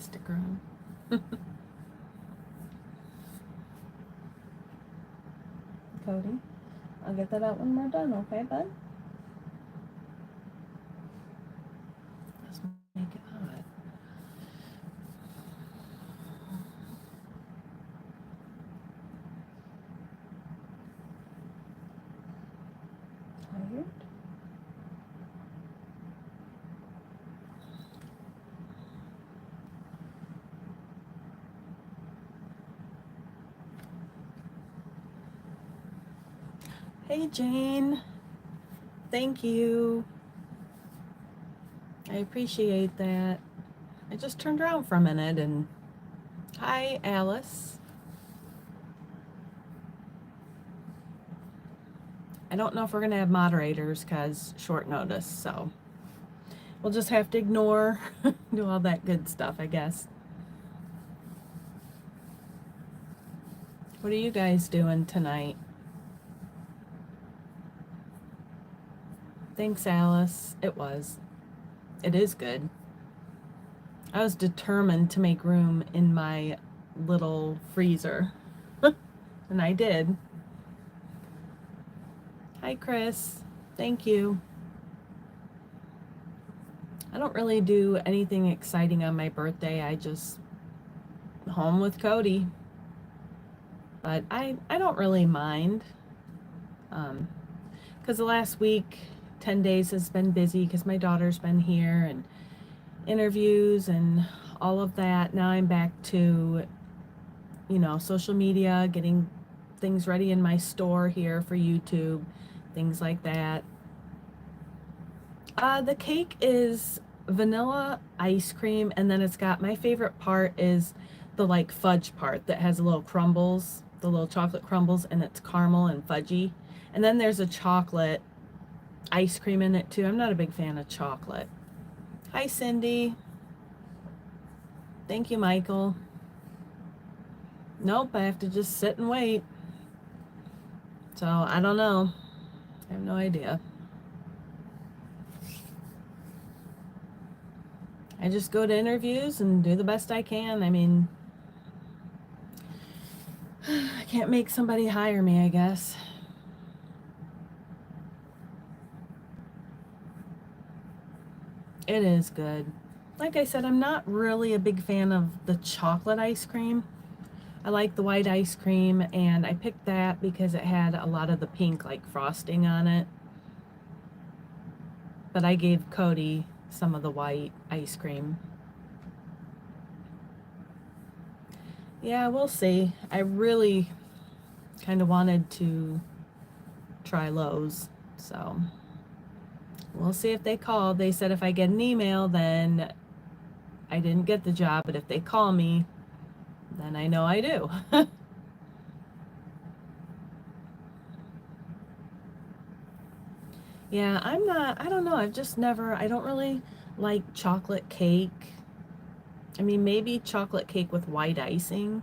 sticker on. Cody, I'll get that out when we're done, okay, bud? Let's make it hot. Tired? Hey, Jane. Thank you. I appreciate that. I just turned around for a minute and hi, Alice. I don't know if we're going to have moderators because short notice, so we'll just have to ignore, do all that good stuff, I guess. What are you guys doing tonight? Thanks, Alice. It was. It is good. I was determined to make room in my little freezer, and I did. Hi, Chris. Thank you. I don't really do anything exciting on my birthday. I just home with Cody. But I don't really mind. Because the last week, 10 days has been busy because my daughter's been here and interviews and all of that. Now I'm back to, social media, getting things ready in my store here for YouTube, things like that. The cake is vanilla ice cream, and then it's got, my favorite part is the like fudge part that has the little crumbles, the little chocolate crumbles, and it's caramel and fudgy. And then there's a chocolate ice cream in it too. I'm not a big fan of chocolate. Hi, Cindy. Thank you, Michael. Nope, I have to just sit and wait. So I don't know. I have no idea. I just go to interviews and do the best I can. I mean, I can't make somebody hire me, I guess. It is good. Like I said, I'm not really a big fan of the chocolate ice cream. I like the white ice cream, and I picked that because it had a lot of the pink like frosting on it. But I gave Cody some of the white ice cream. Yeah, we'll see. I really kind of wanted to try Lowe's, so we'll see if they call. They said if I get an email, then I didn't get the job, but if they call me, then I know I do. Yeah, I don't know, I don't really like chocolate cake. I mean, maybe chocolate cake with white icing.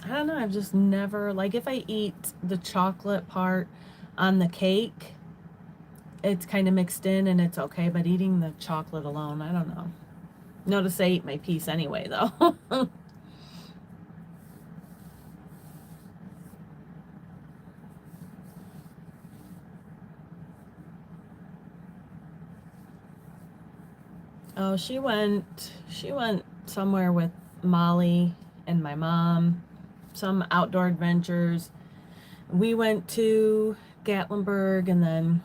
I don't know, I've just never, like if I eat the chocolate part on the cake, it's kind of mixed in and it's okay, but eating the chocolate alone, I don't know. Notice I ate my piece anyway, though. Oh, she went somewhere with Molly and my mom, some outdoor adventures. We went to Gatlinburg, and then,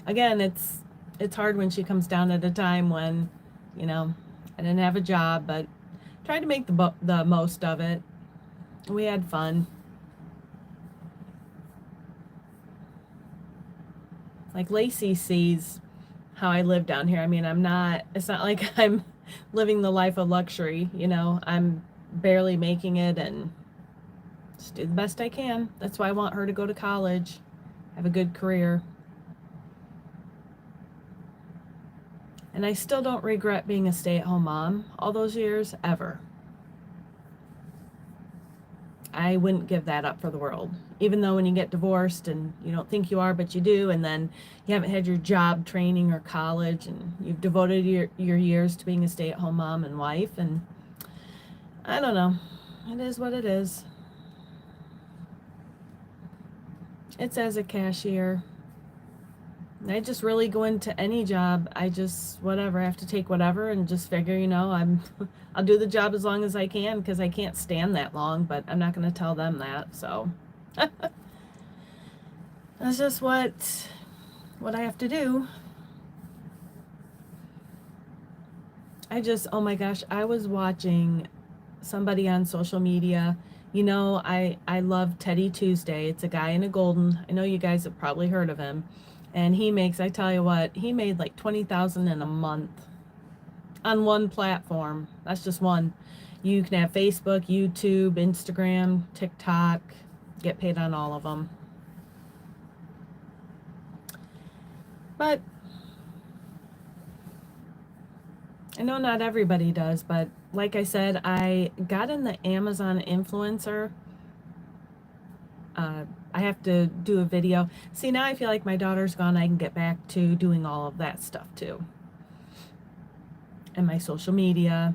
again, it's hard when she comes down at a time when, I didn't have a job, but tried to make the most of it. We had fun. Like Lacey sees how I live down here. I mean, it's not like I'm living the life of luxury, I'm barely making it and just do the best I can. That's why I want her to go to college, have a good career. And I still don't regret being a stay-at-home mom all those years, ever. I wouldn't give that up for the world. Even though when you get divorced and you don't think you are, but you do, and then you haven't had your job training or college, and you've devoted your years to being a stay-at-home mom and wife, and I don't know. It is what it is. It's as a cashier. I just really go into any job. I just, whatever, I have to take whatever and just figure, I'll do the job as long as I can because I can't stand that long, but I'm not going to tell them that. So that's just what I have to do. Oh my gosh, I was watching somebody on social media. I love Teddy Tuesday. It's a guy in a golden. I know you guys have probably heard of him. And I tell you what, he made like 20,000 in a month on one platform. That's just one. You can have Facebook, YouTube, Instagram, TikTok, get paid on all of them. But I know not everybody does, but like I said, I got in the Amazon influencer. I have to do a video. See, now I feel like my daughter's gone. I can get back to doing all of that stuff too. And my social media.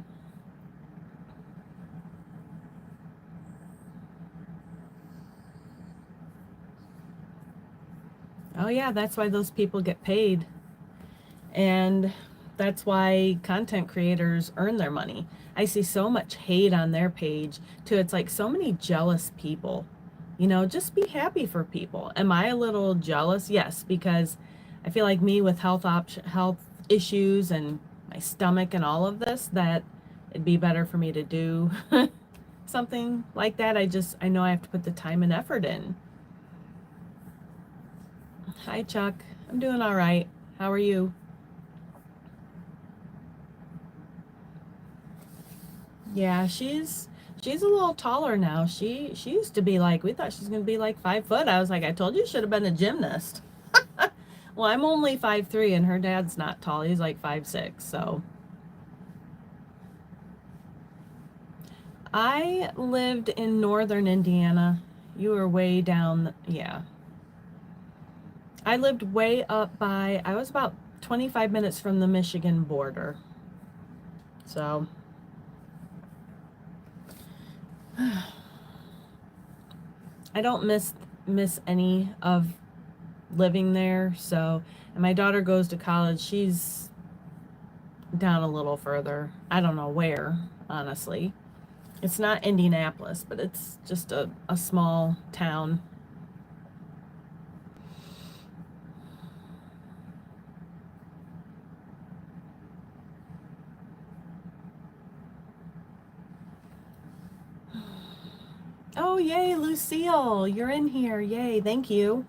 Oh yeah, that's why those people get paid. And that's why content creators earn their money. I see so much hate on their page too. It's like so many jealous people. Just be happy for people. Am I a little jealous? Yes, because I feel like me with health issues and my stomach and all of this, that it'd be better for me to do something like that. I know I have to put the time and effort in. Hi, Chuck. I'm doing all right. How are you? Yeah, she's a little taller now. She used to be like, we thought she was gonna be like 5 foot. I was like, I told you should have been a gymnast. Well, I'm only 5'3", and her dad's not tall. He's like 5'6". So I lived in northern Indiana. You were way down, yeah. I lived way up I was about 25 minutes from the Michigan border. So I don't miss any of living there. So, and my daughter goes to college. She's down a little further. I don't know where, honestly. It's not Indianapolis, but it's just a small town. Oh, yay, Lucille, you're in here. Yay, thank you.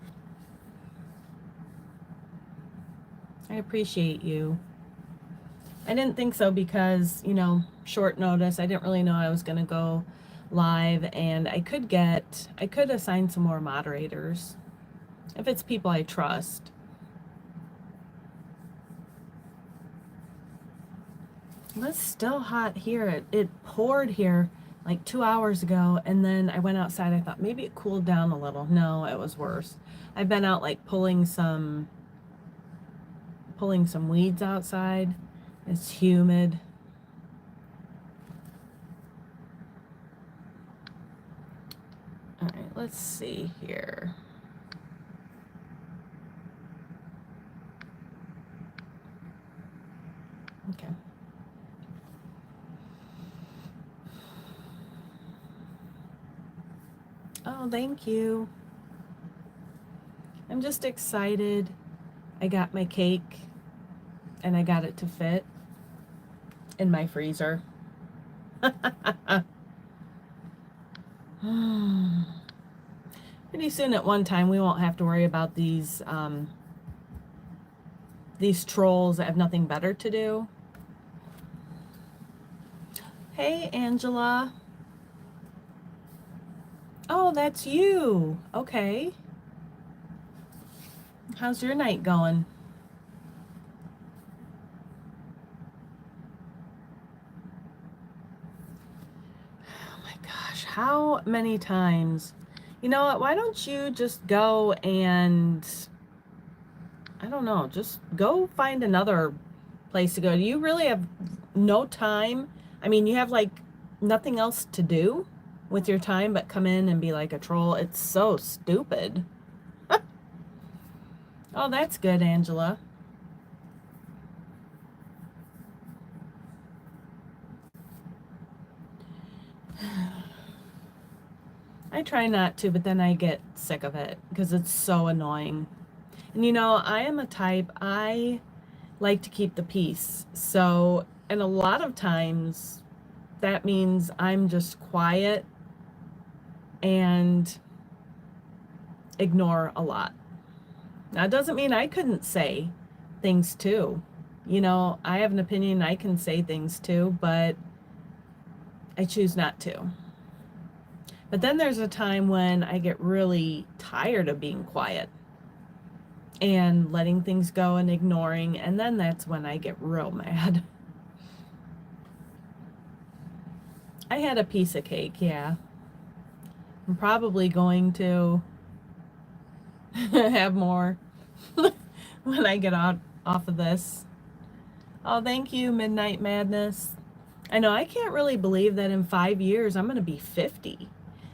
I appreciate you. I didn't think so because, short notice. I didn't really know I was going to go live, and I could assign some more moderators if it's people I trust. It's still hot here. It poured here like 2 hours ago, and then I went outside. I thought maybe it cooled down a little. No, it was worse. I've been out like pulling some weeds outside. It's humid. All right, let's see here. Okay. Oh, thank you. I'm just excited. I got my cake and I got it to fit in my freezer. Pretty soon at one time we won't have to worry about these trolls that have nothing better to do. Hey, Angela. Oh, that's you. Okay. How's your night going? Oh my gosh, how many times? You know what? Why don't you just go and, I don't know, just go find another place to go. Do you really have no time? I mean, you have like nothing else to do with your time but come in and be like a troll. It's so stupid. Oh, that's good, Angela. I try not to, but then I get sick of it because it's so annoying. And you know, I am a type, I like to keep the peace. So, and a lot of times that means I'm just quiet and ignore a lot. Now, it doesn't mean I couldn't say things too. You know, I have an opinion, I can say things too, but I choose not to. But then there's a time when I get really tired of being quiet and letting things go and ignoring, and then that's when I get real mad. I had a piece of cake, yeah. I'm probably going to have more when I get off of this. Oh, thank you, Midnight Madness. I know, I can't really believe that in 5 years I'm going to be 50.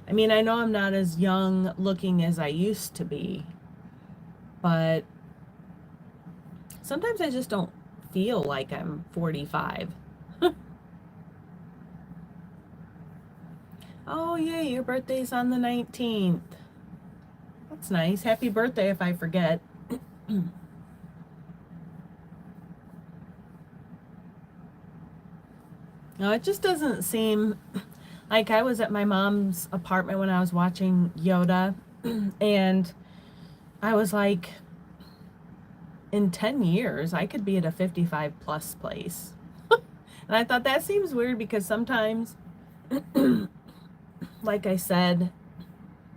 I mean, I know I'm not as young looking as I used to be, but sometimes I just don't feel like I'm 45. Oh, yeah, your birthday's on the 19th. That's nice. Happy birthday if I forget. No, it just doesn't seem like I was at my mom's apartment when I was watching Yoda, and I was like, in 10 years, I could be at a 55 plus place. And I thought that seems weird because sometimes, like I said,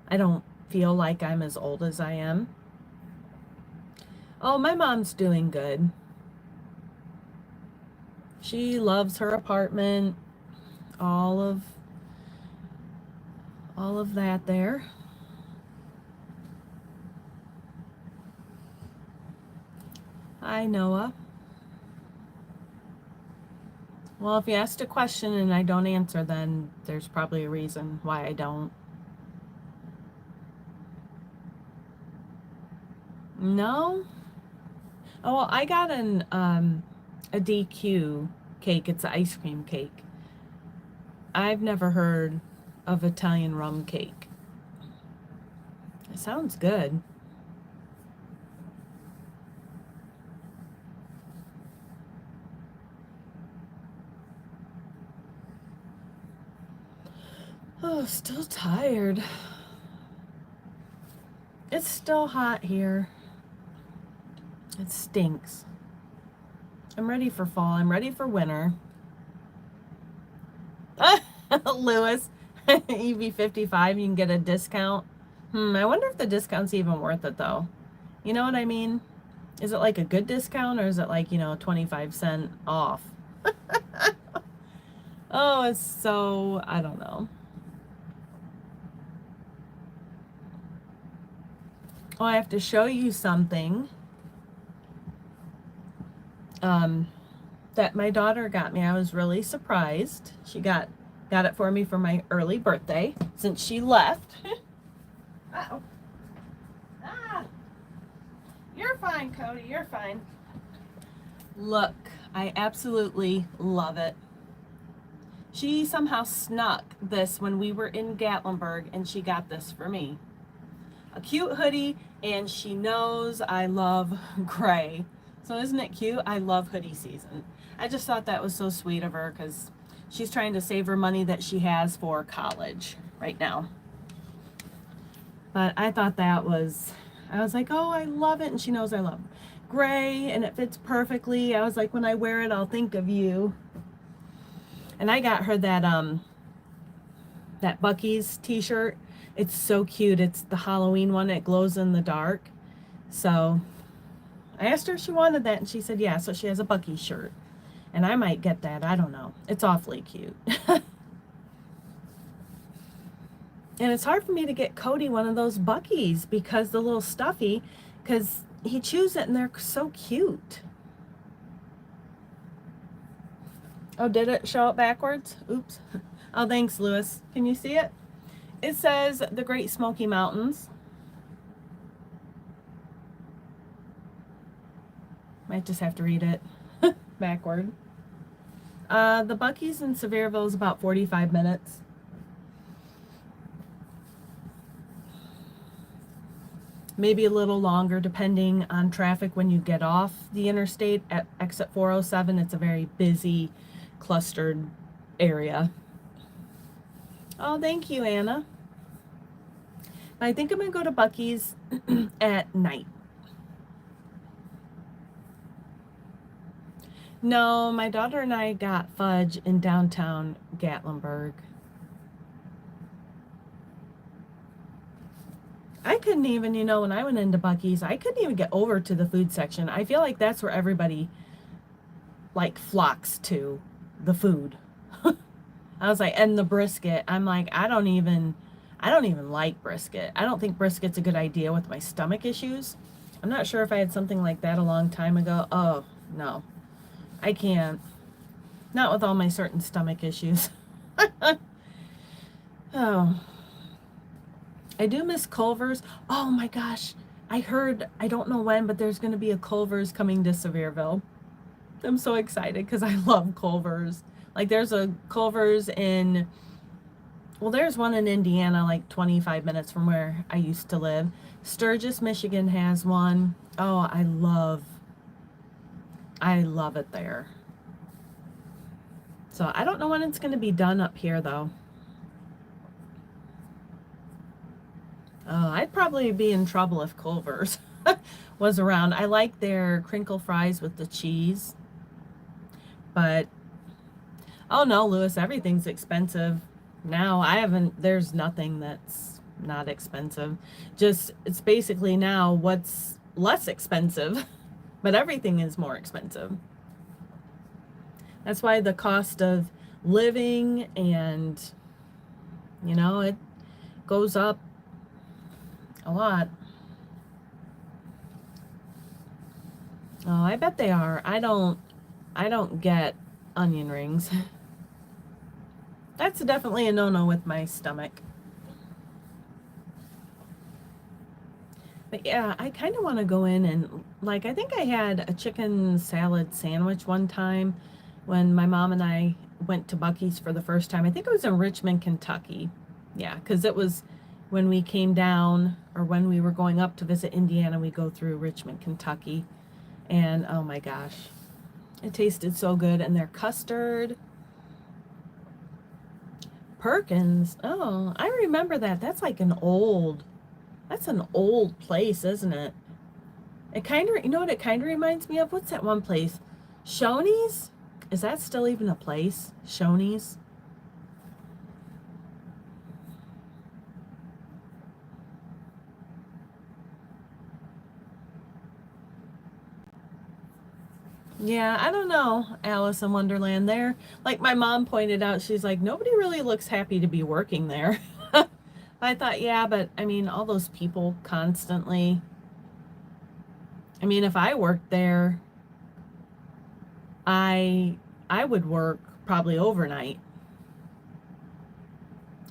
I don't feel like I'm as old as I am. Oh, my mom's doing good. She loves her apartment, all of that there. Hi, Noah. Well, if you asked a question and I don't answer, then there's probably a reason why I don't. No? Oh, well, I got a DQ cake. It's an ice cream cake. I've never heard of Italian rum cake. It sounds good. Oh, still tired. It's still hot here. It stinks. I'm ready for fall. I'm ready for winter. Lewis, you be 55, you can get a discount. I wonder if the discount's even worth it though. You know what I mean? Is it like a good discount or is it like, 25-cent off? Oh, it's so, I don't know. Oh, I have to show you something that my daughter got me. I was really surprised. She got it for me for my early birthday since she left. Uh-oh. Ah, you're fine, Cody. You're fine. Look, I absolutely love it. She somehow snuck this when we were in Gatlinburg, and she got this for me. A cute hoodie, and she knows I love gray. So isn't it cute? I love hoodie season. I just thought that was so sweet of her because she's trying to save her money that she has for college right now. But I thought that was, I was like, oh, I love it. And she knows I love gray and it fits perfectly. I was like, when I wear it, I'll think of you. And I got her that Buc-ee's t-shirt. It's so cute. It's the Halloween one. It glows in the dark. So I asked her if she wanted that, and she said yeah. So she has a Buc-ee shirt. And I might get that. I don't know. It's awfully cute. And it's hard for me to get Cody one of those Buc-ee's because the little stuffy, because he chews it and they're so cute. Oh, did it show it backwards? Oops. Oh, thanks, Lewis. Can you see it? It says the Great Smoky Mountains. Might just have to read it backward. The Buc-ee's in Sevierville is about 45 minutes. Maybe a little longer depending on traffic when you get off the interstate at exit 407. It's a very busy, clustered area. Oh, thank you, Anna. I think I'm going to go to Buc-ee's at night. No, my daughter and I got fudge in downtown Gatlinburg. I couldn't even, when I went into Buc-ee's, I couldn't even get over to the food section. I feel like that's where everybody flocks to the food. I was like, and the brisket. I'm like, I don't even like brisket. I don't think brisket's a good idea with my stomach issues. I'm not sure if I had something like that a long time ago. Oh, no. I can't. Not with all my certain stomach issues. Oh. I do miss Culver's. Oh my gosh. I heard, I don't know when, but there's going to be a Culver's coming to Sevierville. I'm so excited because I love Culver's. There's a Culver's there's one in Indiana, 25 minutes from where I used to live. Sturgis, Michigan has one. Oh, I love it there. So I don't know when it's going to be done up here, though. I'd probably be in trouble if Culver's was around. I like their crinkle fries with the cheese. But, oh no, Lewis, everything's expensive now. There's nothing that's not expensive. It's basically now what's less expensive, but everything is more expensive. That's why the cost of living and, it goes up a lot. Oh, I bet they are. I don't get onion rings. That's definitely a no-no with my stomach. But yeah, I kind of want to go in and, I think I had a chicken salad sandwich one time when my mom and I went to Buc-ee's for the first time. I think it was in Richmond, Kentucky. Yeah, because it was when we came down, or when we were going up to visit Indiana, we go through Richmond, Kentucky. And oh my gosh, it tasted so good. And their custard. Perkins. Oh, I remember that. That's an old place, isn't it? It kind of, what it kind of reminds me of? What's that one place? Shoney's? Is that still even a place? Shoney's? Yeah, I don't know, Alice in Wonderland there. My mom pointed out, she's like, nobody really looks happy to be working there. I thought, yeah, but all those people constantly. If I worked there, I would work probably overnight.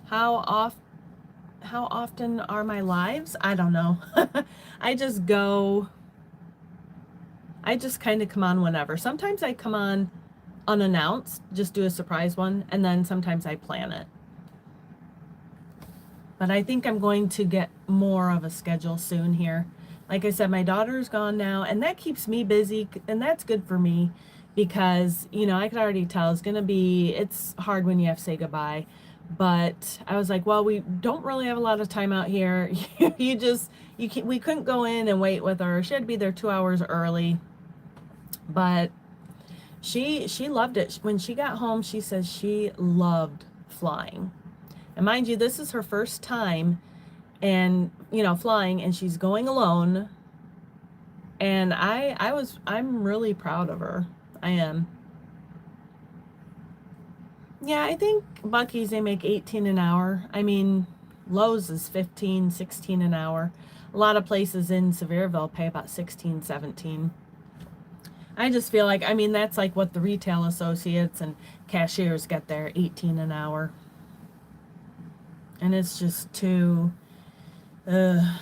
How often are my lives? I don't know. I just kind of come on whenever. Sometimes I come on unannounced, just do a surprise one, and then sometimes I plan it. But I think I'm going to get more of a schedule soon here. Like I said, my daughter's gone now, and that keeps me busy, and that's good for me because, I could already tell it's hard when you have to say goodbye. But I was like, well, we don't really have a lot of time out here. We couldn't go in and wait with her. She had to be there 2 hours early. But she loved it. When she got home, she says she loved flying. And mind you, this is her first time and, flying, and she's going alone. And I'm really proud of her. I am. Yeah, I think Buc-ee's, they make $18 an hour. Lowe's is 15, 16 an hour. A lot of places in Sevierville pay about 16, 17. I just feel like, I mean, that's like what the retail associates and cashiers get there, 18 an hour. And it's just too, oh,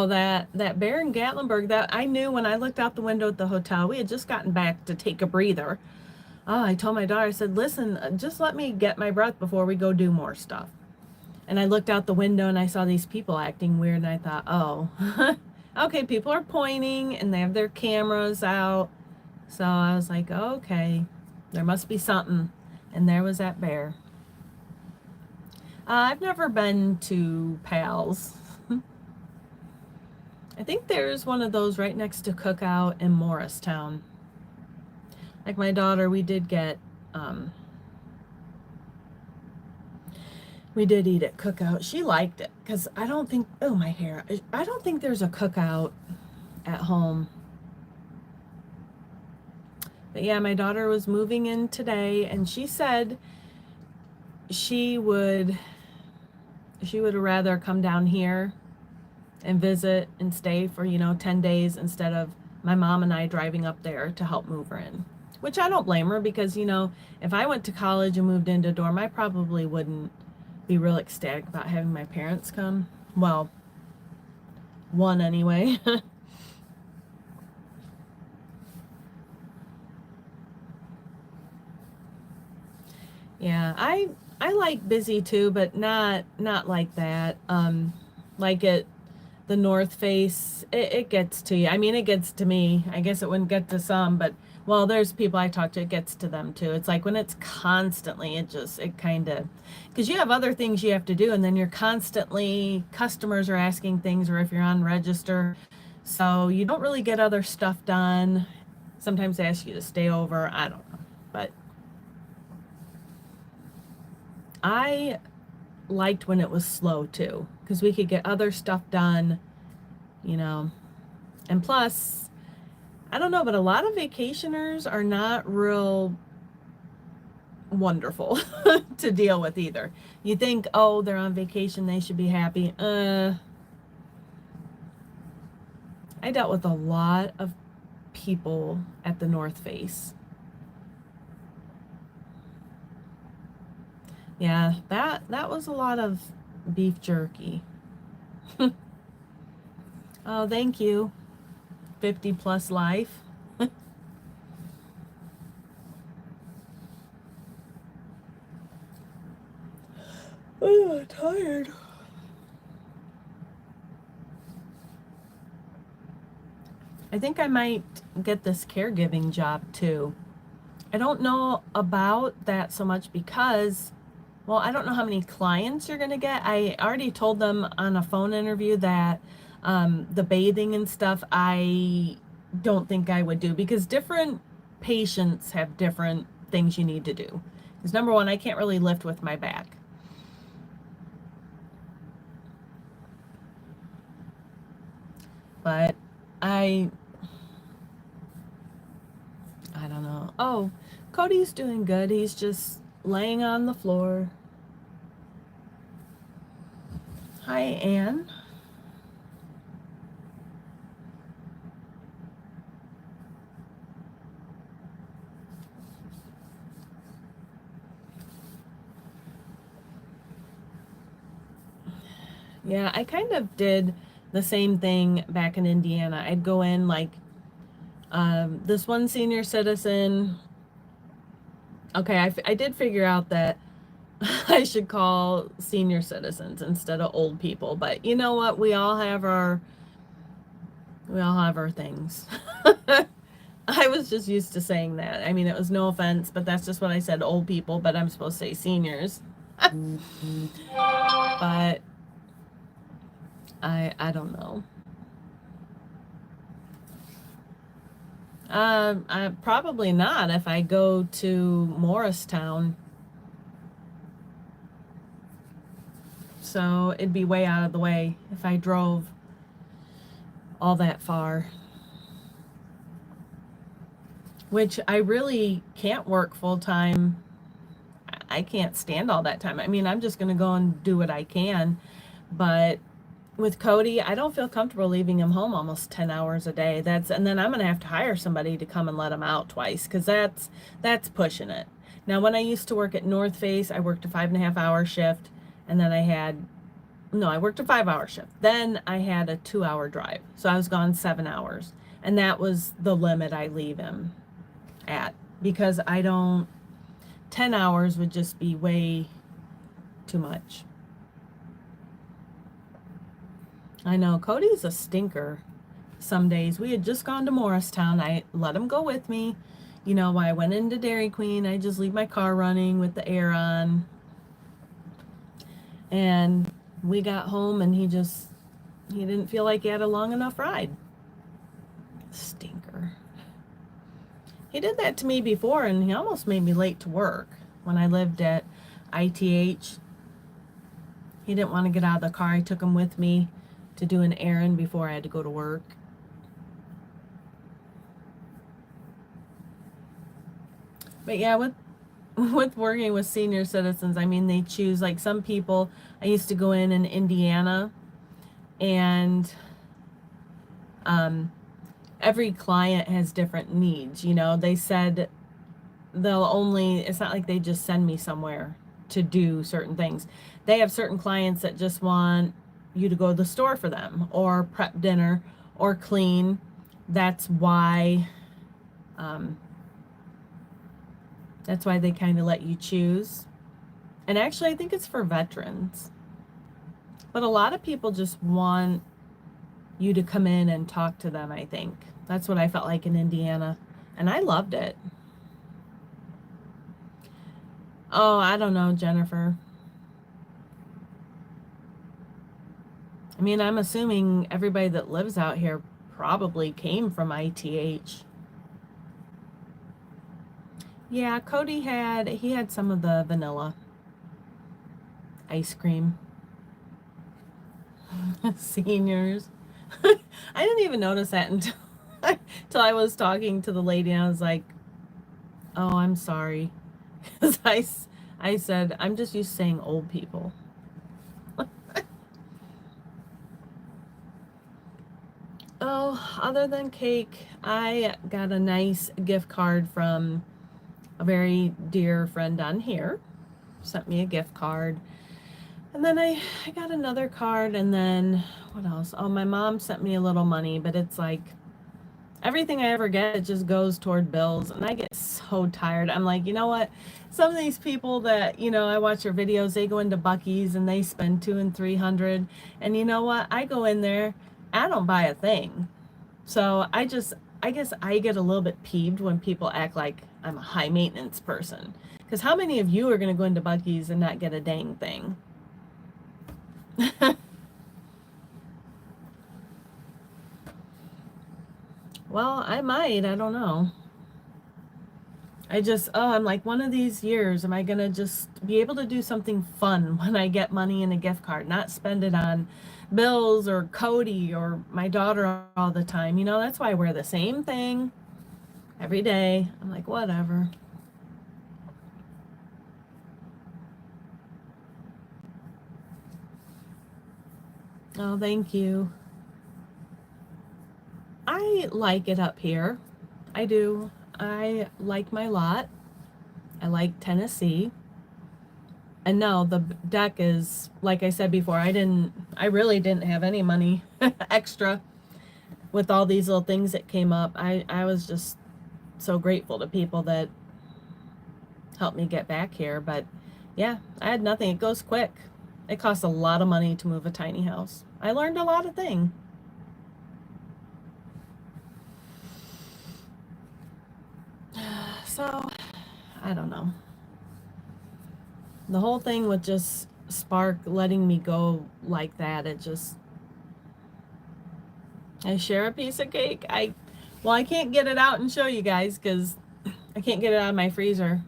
that bear in Gatlinburg, that I knew when I looked out the window at the hotel. We had just gotten back to take a breather. Oh, I told my daughter, I said, listen, just let me get my breath before we go do more stuff. And I looked out the window and I saw these people acting weird, and I thought, oh, okay, people are pointing and they have their cameras out. So I was like, okay, there must be something. And there was that bear. I've never been to Pal's. I think there's one of those right next to Cookout in Morristown. Like my daughter, we did get, we did eat at Cookout. She liked it because I don't think, oh, my hair. I don't think there's a Cookout at home. But yeah, my daughter was moving in today, and she said she would rather come down here and visit and stay for, 10 days instead of my mom and I driving up there to help move her in. Which I don't blame her because, if I went to college and moved into a dorm, I probably wouldn't be real ecstatic about having my parents come. Well, one anyway. Yeah, I like busy too, but not like that. Like at the North Face, it gets to you. I mean, it gets to me. I guess it wouldn't get to some, but well, there's people I talk to, it gets to them too. It's like when it's constantly, it kind of, because you have other things you have to do, and then you're constantly, customers are asking things, or if you're on register, so you don't really get other stuff done. Sometimes they ask you to stay over. I don't know, but I liked when it was slow too, because we could get other stuff done, and plus, I don't know, but a lot of vacationers are not real wonderful to deal with either. You think, oh, they're on vacation, they should be happy. I dealt with a lot of people at the North Face. Yeah, that was a lot of beef jerky. Oh, thank you. 50 plus life. Oh, I'm tired. I think I might get this caregiving job too. I don't know about that so much because, well, I don't know how many clients you're going to get. I already told them on a phone interview that the bathing and stuff, I don't think I would do, because different patients have different things you need to do. Because number one, I can't really lift with my back. But I don't know. Oh, Cody's doing good. He's just laying on the floor. Hi, Anne. Yeah, I kind of did the same thing back in Indiana. I'd go in like this one senior citizen. Okay, I did figure out that I should call senior citizens instead of old people. But you know what? We all have our things. I was just used to saying that. I mean, it was no offense, but that's just what I said, old people, but I'm supposed to say seniors. But I don't know. I probably not if I go to Morristown. So it'd be way out of the way if I drove all that far. Which I really can't work full time I can't stand all that time. I mean, I'm just going to go and do what I can. But with Cody, I don't feel comfortable leaving him home almost 10 hours a day. And then I'm going to have to hire somebody to come and let him out twice, because that's pushing it. Now, when I used to work at North Face, I worked a 5.5 hour shift, and then I worked a 5 hour shift. Then I had a 2 hour drive. So I was gone 7 hours. And that was the limit I leave him at, because 10 hours would just be way too much. I know Cody's a stinker some days. We had just gone to Morristown. I let him go with me. While I went into Dairy Queen, I just leave my car running with the air on. And we got home and he didn't feel like he had a long enough ride. Stinker. He did that to me before, and he almost made me late to work when I lived at ITH. He didn't want to get out of the car. I took him with me to do an errand before I had to go to work. But yeah, with working with senior citizens, I mean, they choose, like, some people. I used to go in Indiana, and every client has different needs. They said it's not like they just send me somewhere to do certain things. They have certain clients that just want you to go to the store for them, or prep dinner, or clean. That's why they kind of let you choose. And actually, I think it's for veterans. But a lot of people just want you to come in and talk to them, I think. That's what I felt like in Indiana. And I loved it. Oh, I don't know, Jennifer. I mean, I'm assuming everybody that lives out here probably came from ITH. Yeah, Cody had some of the vanilla ice cream. Seniors. I didn't even notice that until I was talking to the lady, and I was like, oh, I'm sorry. Because I said, I'm just used to saying old people. Oh, other than cake, I got a nice gift card from a very dear friend on here. Sent me a gift card. And then I got another card, and then what else? Oh, my mom sent me a little money, but it's like everything I ever get, it just goes toward bills, and I get so tired. I'm like, you know what? Some of these people that, I watch their videos, they go into Buc-ee's and they spend $200 and $300, and you know what? I go in there, I don't buy a thing. So I guess I get a little bit peeved when people act like I'm a high maintenance person. Because how many of you are going to go into Buc-ee's and not get a dang thing? Well, I might. I don't know. I'm like, one of these years, am I going to just be able to do something fun when I get money in a gift card, not spend it on bills or Cody or my daughter all the time. That's why I wear the same thing every day. I'm like, whatever. Oh, thank you. I like it up here. I do. I like my lot. I like Tennessee. And no, the deck is, like I said before, I really didn't have any money extra with all these little things that came up. I was just so grateful to people that helped me get back here. But yeah, I had nothing. It goes quick. It costs a lot of money to move a tiny house. I learned a lot of things. So, I don't know. The whole thing with just Spark letting me go like that, I share a piece of cake. I can't get it out and show you guys because I can't get it out of my freezer.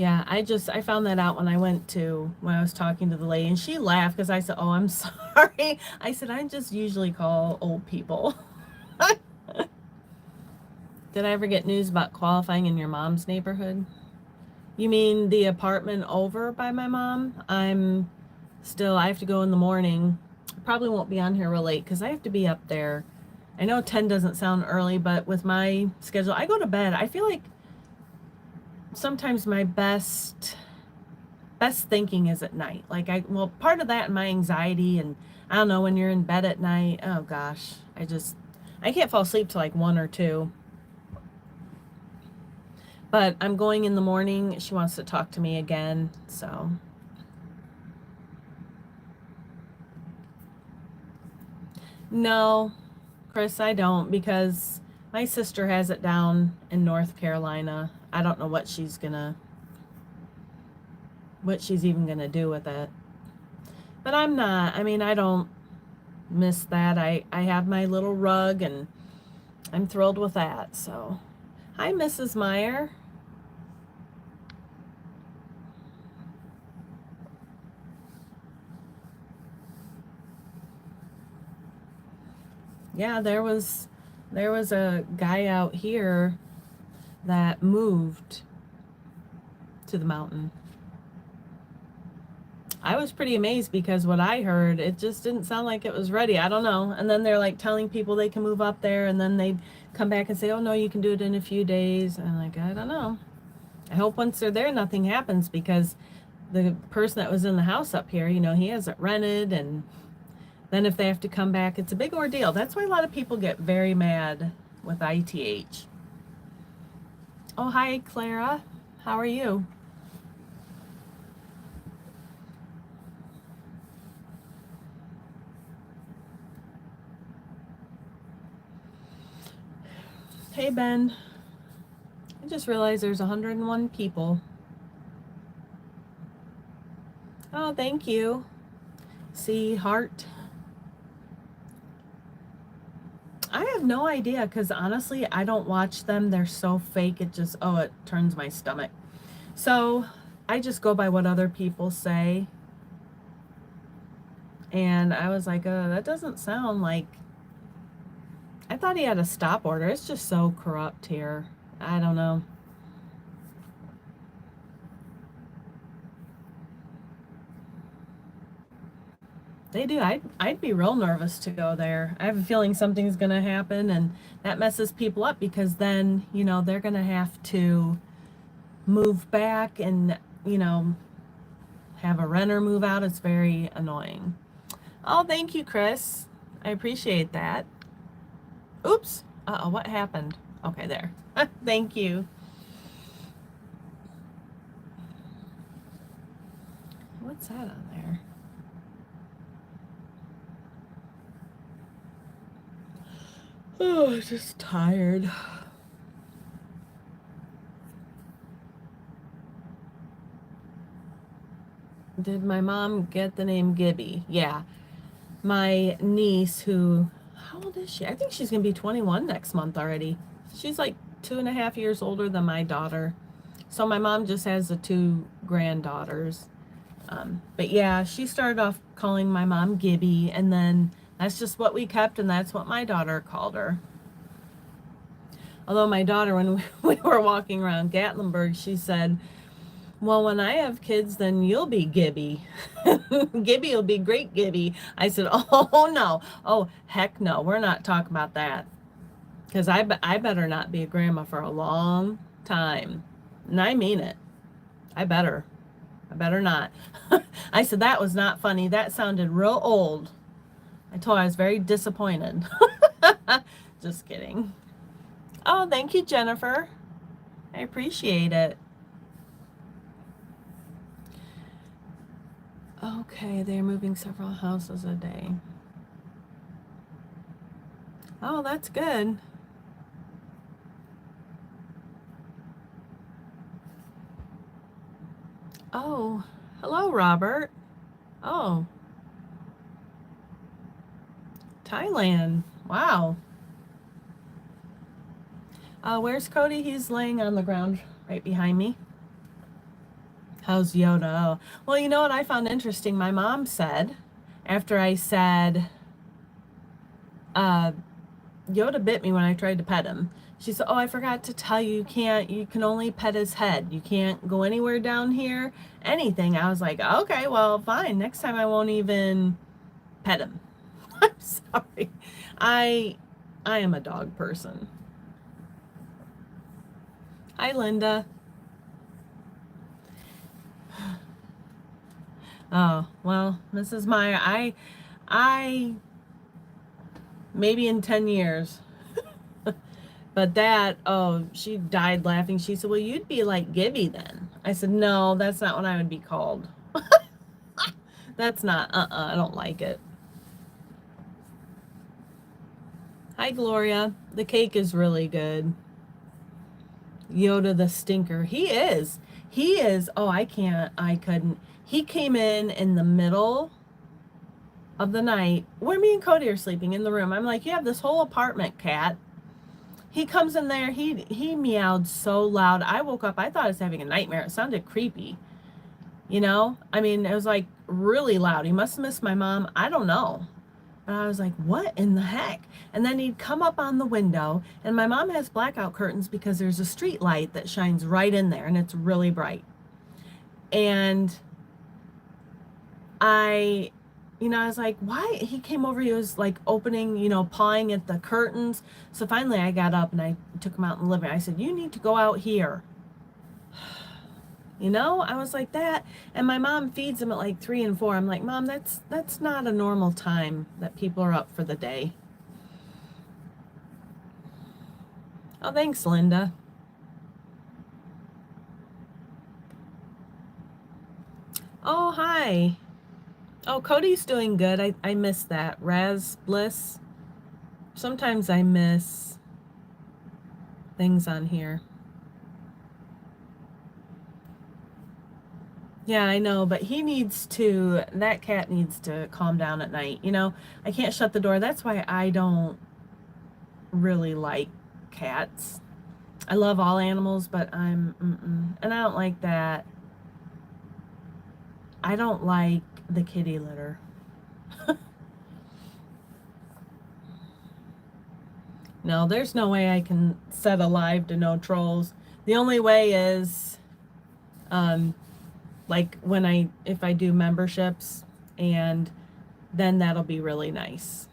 Yeah, I found that out when I was talking to the lady, and she laughed because I said, "Oh, I'm sorry." I said, "I just usually call old people." Did I ever get news about qualifying in your mom's neighborhood? You mean the apartment over by my mom? I have to go in the morning. I probably won't be on here real late because I have to be up there. I know 10 doesn't sound early, but with my schedule, I go to bed. I feel like sometimes my best thinking is at night. Part of that and my anxiety, and I don't know, when you're in bed at night, oh gosh, I can't fall asleep till like 1 or 2. But I'm going in the morning. She wants to talk to me again, so. No, Chris, I don't, because my sister has it down in North Carolina. I don't know what she's even gonna do with it. But I'm not. I mean, I don't miss that. I have my little rug, and I'm thrilled with that. So, hi, Mrs. Meyer. Yeah, there was a guy out here that moved to the mountain. I was pretty amazed because what I heard, it just didn't sound like it was ready. I don't know. And then they're like telling people they can move up there, and then they come back and say, "Oh no, you can do it in a few days." And I'm like, I don't know. I hope once they're there, nothing happens, because the person that was in the house up here, he hasn't rented, and then if they have to come back, it's a big ordeal. That's why a lot of people get very mad with ITH. Oh, hi, Clara. How are you? Hey, Ben. I just realized there's 101 people. Oh, thank you. See, heart. I have no idea, because honestly, I don't watch them. They're so fake. It turns my stomach. So I just go by what other people say. And I was like, that doesn't sound like. I thought he had a stop order. It's just so corrupt here. I don't know. They do. I'd be real nervous to go there. I have a feeling something's going to happen, and that messes people up, because then, they're going to have to move back and, have a renter move out. It's very annoying. Oh, thank you, Chris. I appreciate that. Oops. Uh-oh, what happened? Okay, there. Thank you. What's that on there? Oh, just tired. Did my mom get the name Gibby? Yeah. My niece, how old is she? I think she's going to be 21 next month already. She's like 2.5 years older than my daughter. So my mom just has the 2 granddaughters. But yeah, she started off calling my mom Gibby, and then that's just what we kept, and that's what my daughter called her. Although my daughter, when we were walking around Gatlinburg, she said, "Well, when I have kids, then you'll be Gibby. Gibby will be great Gibby." I said, "Oh, no. Oh, heck no. We're not talking about that. Because I better not be a grandma for a long time." And I mean it. I better. I better not. I said, that was not funny. That sounded real old. I told her I was very disappointed. Just kidding. Oh, thank you, Jennifer. I appreciate it. Okay, they're moving several houses a day. Oh, that's good. Oh, hello, Robert. Oh, Thailand. Wow. Where's Cody? He's laying on the ground right behind me. How's Yoda? Oh. Well, you know what I found interesting? My mom said, after I said, uh, Yoda bit me when I tried to pet him. She said, "Oh, I forgot to tell you, you can only pet his head. You can't go anywhere down here, anything." I was like, "Okay, well, fine. Next time I won't even pet him." I'm sorry. I I am a dog person. Hi, Linda. Oh, well, Mrs. Meyer, I maybe in 10 years. But that, oh, she died laughing. She said, "Well, you'd be like Gibby then." I said, "No, that's not what I would be called." That's not, I don't like it. Hi, Gloria. The cake is really good. Yoda the stinker. He is. He is. Oh, I couldn't. He came in the middle of the night where me and Cody are sleeping in the room. I'm like, "You have this whole apartment, cat." He comes in there. He meowed so loud. I woke up. I thought I was having a nightmare. It sounded creepy. You know? I mean, it was like really loud. He must have missed my mom. I don't know. And I was like, "What in the heck?" And then he'd come up on the window, and my mom has blackout curtains because there's a street light that shines right in there, and it's really bright. And I, I was like, "Why?" He came over, he was like opening, pawing at the curtains. So finally I got up and I took him out in the living. I said, "You need to go out here." I was like that. And my mom feeds him at like 3 and 4. I'm like, "Mom, that's not a normal time that people are up for the day." Oh, thanks, Linda. Oh, hi. Oh, Cody's doing good. I miss that. Raz Bliss. Sometimes I miss things on here. Yeah, I know, but that cat needs to calm down at night. I can't shut the door. That's why I don't really like cats. I love all animals, but and I don't like that. I don't like the kitty litter. No, there's no way I can set a live to no trolls. The only way is, um, like if I do memberships, and then that'll be really nice.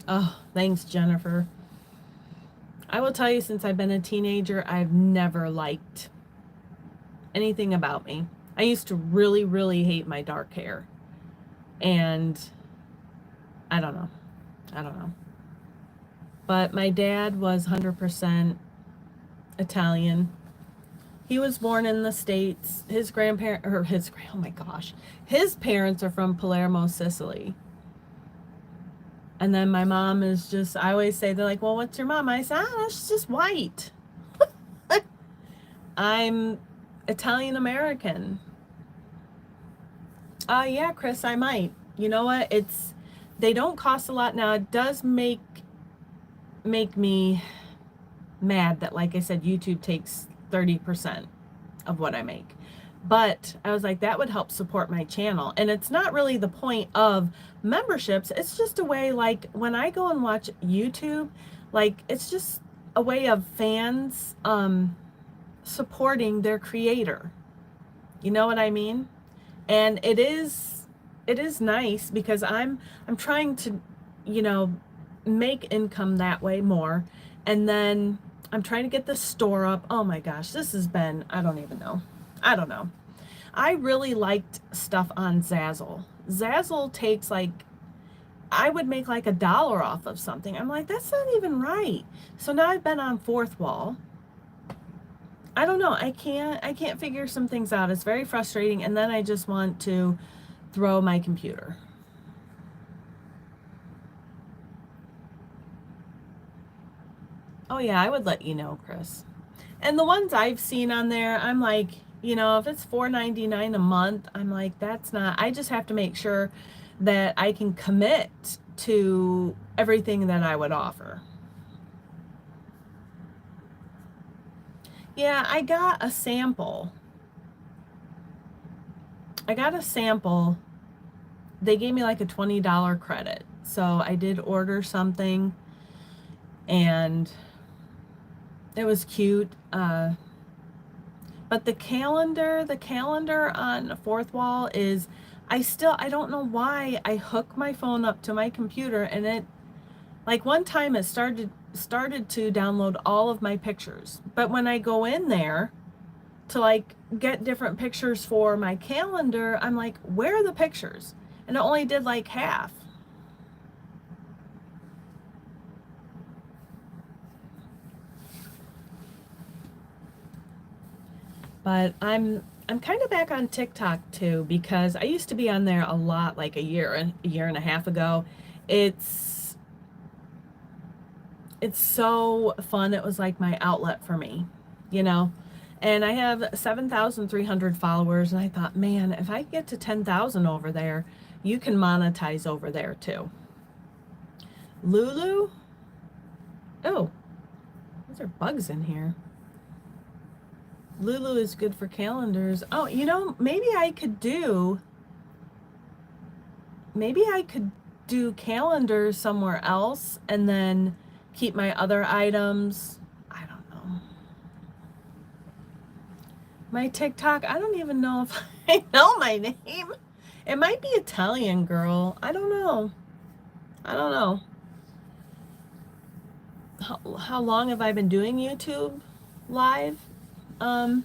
Oh, thanks, Jennifer. I will tell you, since I've been a teenager, I've never liked anything about me. I used to really, really hate my dark hair. And I don't know. I don't know. But my dad was 100% Italian. He was born in the States. Oh my gosh. His parents are from Palermo, Sicily. And then my mom is I always say, they're like, "Well, what's your mom?" I say, "She's just white." I'm Italian American. Yeah, Chris, I might. You know what? They don't cost a lot now. It does make me mad that, like I said, YouTube takes 30% of what I make. But I was like, that would help support my channel. And it's not really the point of memberships. It's just a way, like when I go and watch YouTube, like it's just a way of fans supporting their creator. You know what I mean? And it is nice because I'm trying to, make income that way more. And then I'm trying to get the store up. Oh my gosh, this has been, I don't even know. I don't know. I really liked stuff on Zazzle. Zazzle takes I would make like $1 off of something. I'm like, that's not even right. So now I've been on Fourth Wall. I don't know. I can't figure some things out. It's very frustrating. And then I just want to throw my computer. Oh yeah, I would let you know, Chris. And the ones I've seen on there, I'm like, if it's $4.99 a month, I'm like, that's not. I just have to make sure that I can commit to everything that I would offer. Yeah, I got a sample. They gave me like a $20 credit. So I did order something and it was cute. But the calendar on fourth wall is, I don't know why I hook my phone up to my computer and it, like one time it started to download all of my pictures. But when I go in there to like get different pictures for my calendar, I'm like, where are the pictures? And it only did like half. But I'm kind of back on TikTok too, because I used to be on there a lot, like a year and a half ago. It's so fun. It was like my outlet for me, you know. And I have 7,300 followers, and I thought, man, if I get to 10,000 over there, you can monetize over there too. Lulu? Oh, those are bugs in here. Lulu is good for calendars. Oh, you know, maybe I could do calendars somewhere else and then keep my other items. I don't know. My TikTok, I don't even know if I know my name. It might be Italian girl. I don't know. How long have I been doing YouTube live? I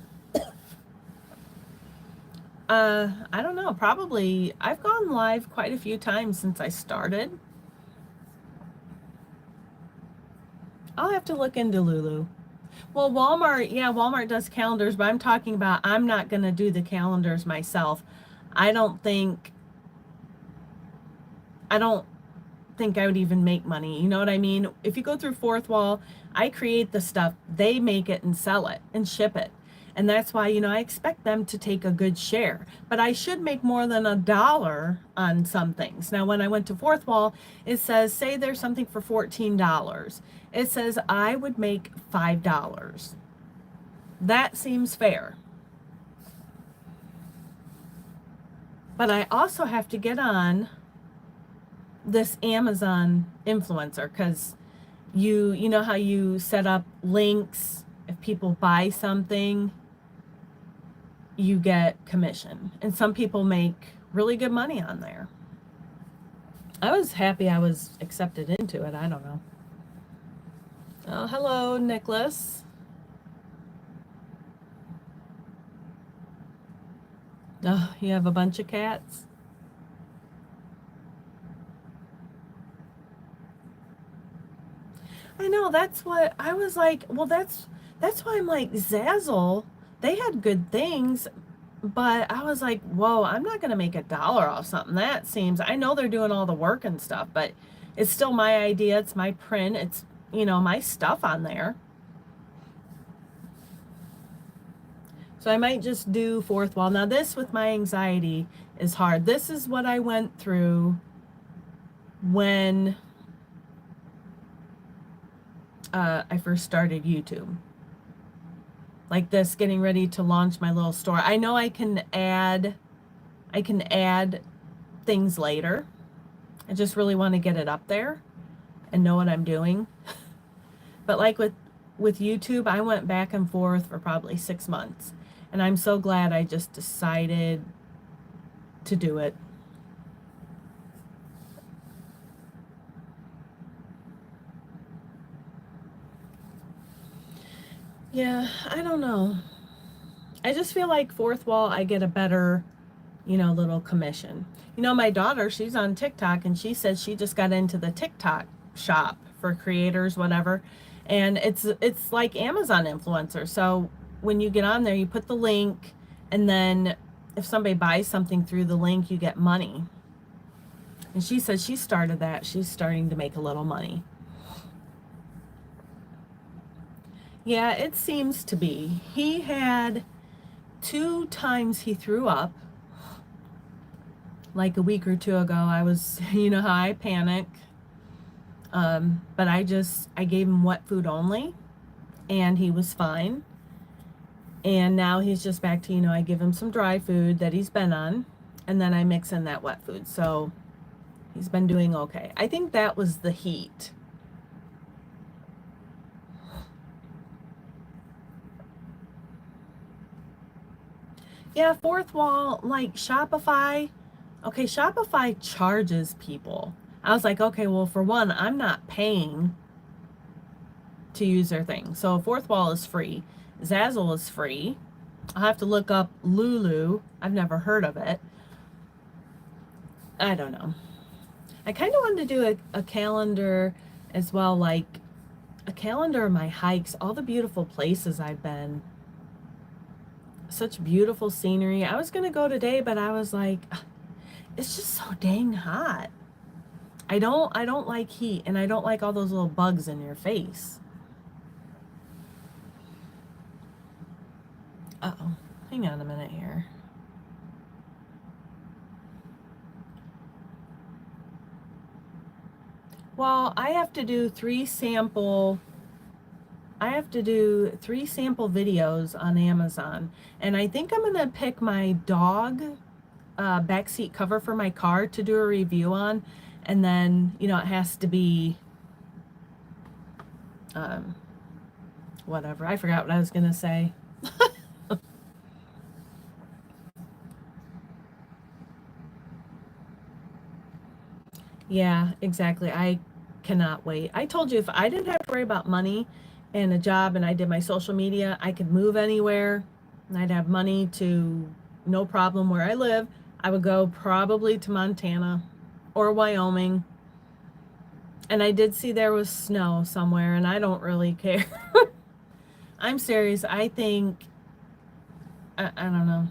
don't know. Probably I've gone live quite a few times since I started. I'll have to look into Lulu. Well, Walmart, yeah, Walmart does calendars, but I'm talking about, I'm not going to do the calendars myself. I don't think I would even make money. You know what I mean? If you go through Fourth Wall, I create the stuff, they make it and sell it and ship it. And that's why, you know, I expect them to take a good share. But I should make more than $1 on some things. Now, when I went to Fourth Wall, it says, say there's something for $14. It says I would make $5. That seems fair. But I also have to get on this Amazon influencer, because you know how you set up links, if people buy something you get commission, and some people make really good money on there. I was happy I was accepted into it. I don't know. Oh, hello, Nicholas. Oh, you have a bunch of cats? I know, that's what I was like. Well, that's why I'm like, Zazzle, they had good things, but I was like, whoa, I'm not gonna make $1 off something. That seems, I know they're doing all the work and stuff, but it's still my idea, it's my print, it's, you know, my stuff on there. So I might just do Fourth Wall. Now this with my anxiety is hard. This is what I went through when I first started YouTube. Like this, getting ready to launch my little store. I know I can add things later. I just really want to get it up there and know what I'm doing. But like with YouTube, I went back and forth for probably 6 months. And I'm so glad I just decided to do it. Yeah, I don't know. I just feel like Fourth Wall, I get a better, you know, little commission. You know, my daughter, she's on TikTok, and she says she just got into the TikTok shop for creators, whatever. And it's like Amazon influencer. So when you get on there, you put the link, and then if somebody buys something through the link, you get money. And she says she started that. She's starting to make a little money. Yeah, it seems to be. He had 2 times he threw up. Like a week or 2 ago, I was, you know how I panic. But I gave him wet food only, and he was fine. And now he's just back to, I give him some dry food that he's been on, and then I mix in that wet food. So he's been doing okay. I think that was the heat. Yeah, fourth wall, like Shopify. Okay, Shopify charges people. I was like, okay, well, for one, I'm not paying to use their thing. So fourth wall is free. Zazzle is free. I'll have to look up Lulu. I've never heard of it. I don't know. I kind of wanted to do a calendar as well, like a calendar of my hikes, all the beautiful places I've been. Such beautiful scenery. I was going to go today, but I was like, it's just so dang hot. I don't like heat, and I don't like all those little bugs in your face. Uh-oh. Hang on a minute here. Well, I have to do three sample videos on Amazon, and I think I'm gonna pick my dog backseat cover for my car to do a review on, and then it has to be whatever. I forgot what I was gonna say. Yeah, exactly. I cannot wait. I told you if I didn't have to worry about money and a job and I did my social media, I could move anywhere and I'd have money to no problem where I live. I would go probably to Montana or Wyoming. And I did see there was snow somewhere, and I don't really care. I'm serious. I think, I don't know.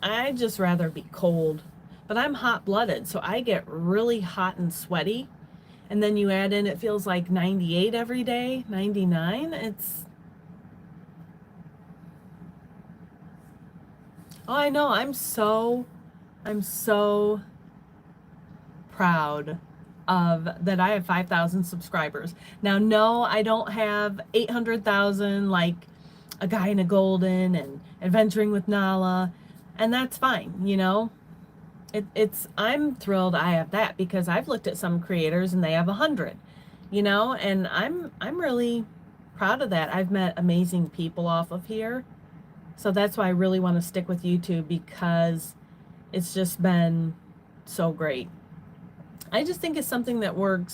I'd just rather be cold. But I'm hot-blooded, so I get really hot and sweaty. And then you add in, it feels like 98 every day, 99. Oh, I know. I'm so proud of that I have 5,000 subscribers. Now, no, I don't have 800,000 like a guy in a golden and adventuring with Nala, and that's fine. I'm thrilled I have that, because I've looked at some creators and they have 100, and I'm really proud of that. I've met amazing people off of here. So that's why I really want to stick with YouTube, because it's just been so great. I just think it's something that would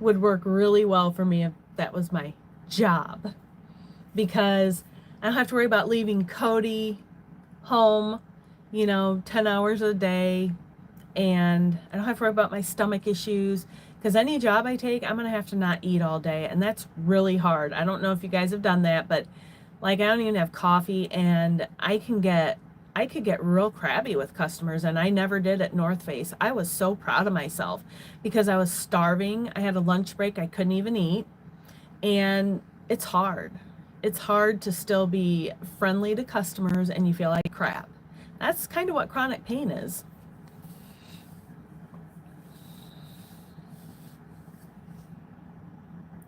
work really well for me if that was my job, because I don't have to worry about leaving Cody home, 10 hours a day, and I don't have to worry about my stomach issues, because any job I take, I'm going to have to not eat all day, and that's really hard. I don't know if you guys have done that, but like I don't even have coffee, and I could get real crabby with customers, and I never did at North Face. I was so proud of myself because I was starving. I had a lunch break. I couldn't even eat, and it's hard. It's hard to still be friendly to customers and you feel like crap. That's kind of what chronic pain is.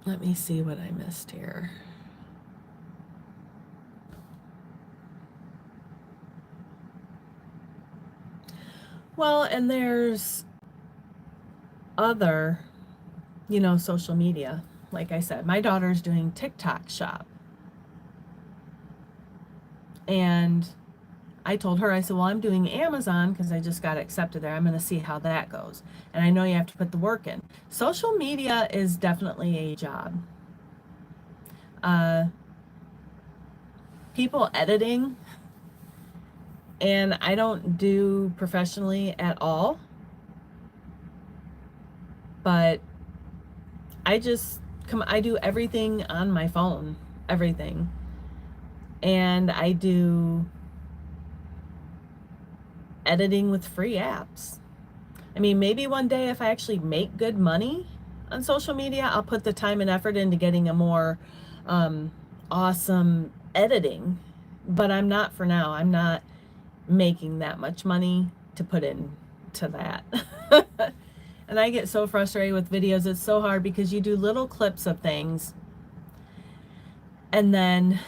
Let me see what I missed here. Well, and there's other, social media. Like I said, my daughter's doing TikTok shop. And I told her, I said, well, I'm doing Amazon because I just got accepted there. I'm going to see how that goes. And I know you have to put the work in. Social media is definitely a job. People editing, and I don't do professionally at all, but I do everything on my phone, everything. And I do editing with free apps. I mean, maybe one day if I actually make good money on social media, I'll put the time and effort into getting a more awesome editing. But I'm not for now. I'm not making that much money to put into that. And I get so frustrated with videos. It's so hard because you do little clips of things, and then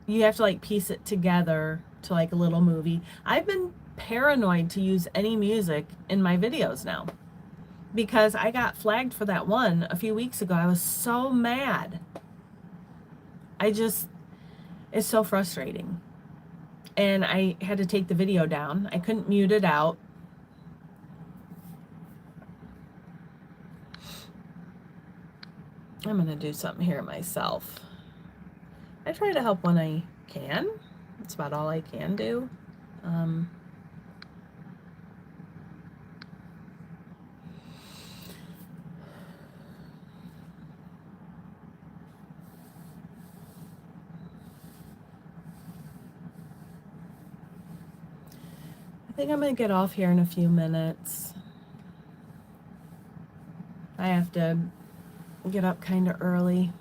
you have to like piece it together to like a little movie. I've been paranoid to use any music in my videos now because I got flagged for that one a few weeks ago. I was so mad. It's so frustrating. And I had to take the video down. I couldn't mute it out. I'm going to do something here myself. I try to help when I can. That's about all I can do. I think I'm going to get off here in a few minutes. I have to get up kind of early.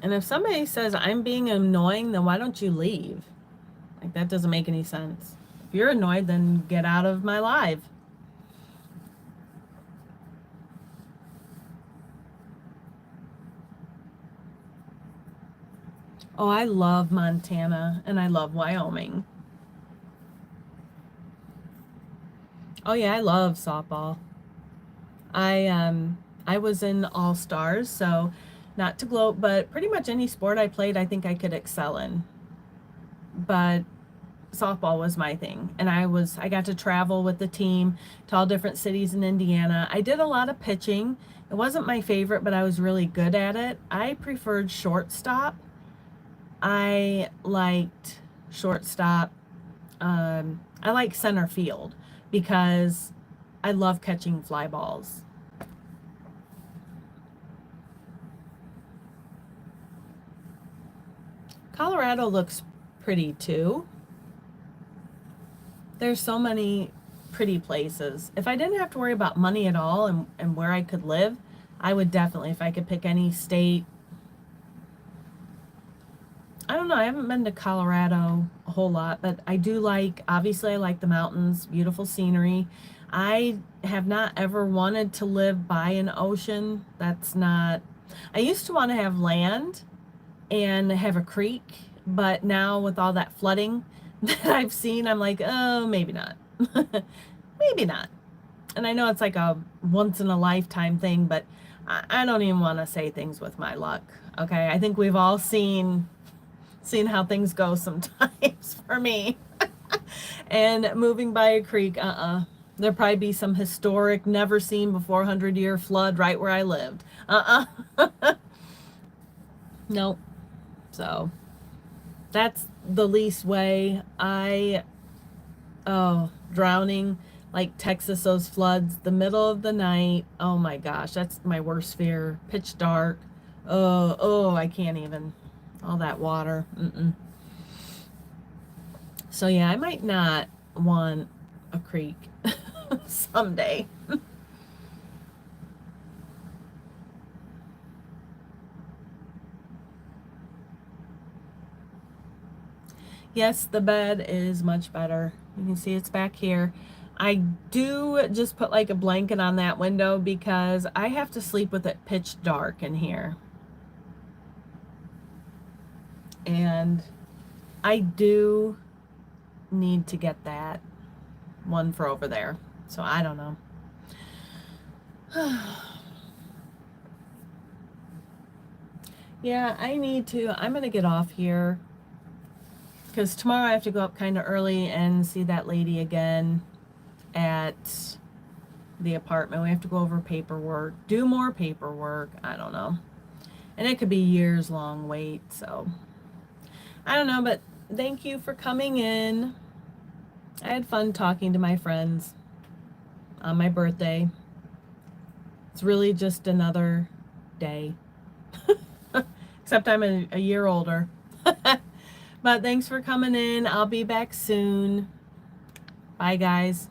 And if somebody says I'm being annoying, then why don't you leave? Like, that doesn't make any sense. If you're annoyed, then get out of my live. Oh, I love Montana and I love Wyoming. Oh yeah, I love softball. I was in All Stars, so not to gloat, but pretty much any sport I played, I think I could excel in. But softball was my thing, and I got to travel with the team to all different cities in Indiana. I did a lot of pitching. It wasn't my favorite, but I was really good at it. I preferred shortstop. I liked shortstop. I like center field because I love catching fly balls. Colorado looks pretty too. There's so many pretty places. If I didn't have to worry about money at all and where I could live, I would definitely, if I could pick any state. I don't know, I haven't been to Colorado a whole lot, but I do like, obviously I like the mountains, beautiful scenery. I have not ever wanted to live by an ocean. That's not, I used to want to have land and have a creek, but now with all that flooding that I've seen, I'm like, oh, maybe not. Maybe not. And I know it's like a once in a lifetime thing, but I don't even want to say things with my luck. Okay, I think we've all seen how things go sometimes for me. And moving by a creek, there'll probably be some historic, never seen before 100-year flood right where I lived. Nope. So that's the least way. Drowning, like Texas, those floods, the middle of the night. Oh my gosh, that's my worst fear. Pitch dark. Oh, I can't even. All that water. So yeah, I might not want a creek someday. Yes, the bed is much better. You can see it's back here. I do just put like a blanket on that window because I have to sleep with it pitch dark in here. And I do need to get that one for over there. So I don't know. Yeah, I'm going to get off here because tomorrow I have to go up kind of early and see that lady again at the apartment. We have to go over paperwork, do more paperwork. I don't know. And it could be years long wait. So I don't know, but thank you for coming in. I had fun talking to my friends on my birthday. It's really just another day. Except I'm a year older. But thanks for coming in. I'll be back soon. Bye, guys.